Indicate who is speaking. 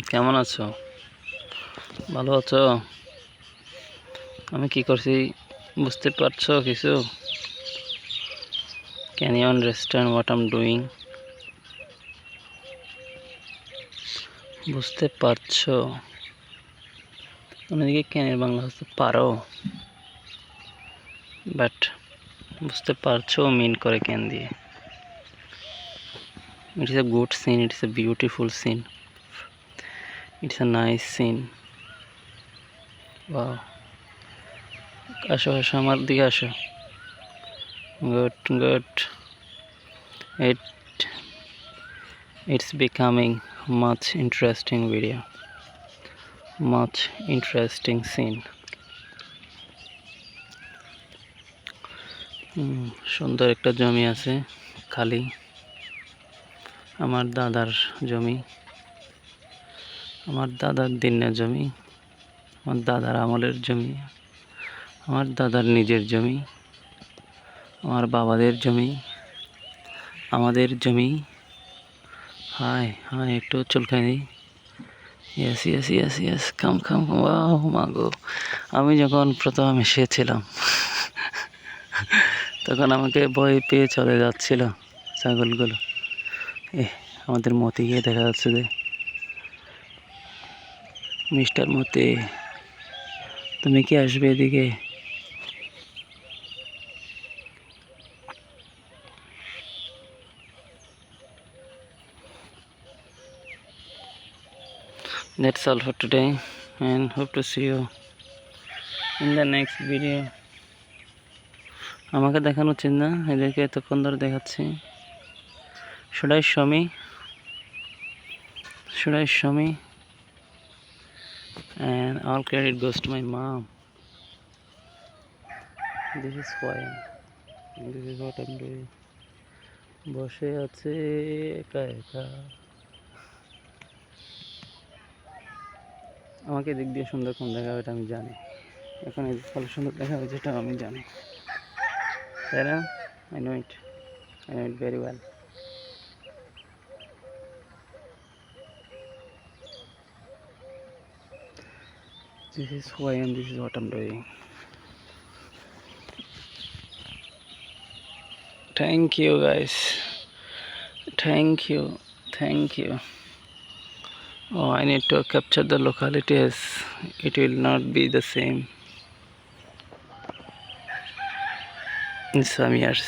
Speaker 1: কেমন আছো? ভালো আছো? আমি কি করছি বুঝতে পারছো কিছু? Can you understand what I am doing? বুঝতে পারছো? তুমি কি ক্যানের বাংলা হতে পারো, বাট বুঝতে পারছো মিন করে ক্যান দিয়ে। It is a good scene, it is a beautiful scene, it's a nice scene. Wow, আসো আসো আমার দিকে আসো। Good good. It it's becoming much interesting video, much interesting scene. সুন্দর একটা জমি আছে খালি, আমার দাদার জমি, আমার দাদার দিনের জমি, আমার দাদার আমলের জমি, আমার দাদার নিজের জমি, আমার বাবাদের জমি, আমাদের জমি। হাই হাই, একটু চুলকানি। ইয়েস ইয়েস ইয়েস ইয়েস, কাম কাম। ওয়াও মাগো, আমি যখন প্রথম এসেছিলাম তখন আমাকে ভয় পেয়ে চলে যাচ্ছিল ছাগলগুলো। আমাদের মতি গিয়ে দেখা যাচ্ছে যে, মিস্টার মতি, তুমি কি আসবে এদিকে? That's all for today and hope to see you in the next video. আমাকে দেখানো উচিত না, এদেরকে এতক্ষণ ধরে দেখাচ্ছি। Should I show me? Should I show me? And all credit goes to my mom. This is why. This is what I'm doing. বসে আছে একা একা। আমাকে দিক দিয়ে সুন্দর কম দেখা হবে এটা আমি জানি, এখন এই ফলে সুন্দর দেখা হবে যেটা আমি জানি, তাই না? I know it very well. This is who I am, this is what I'm doing. Thank you guys, thank you. Oh, I need to capture the localities, it will not be the same in some years.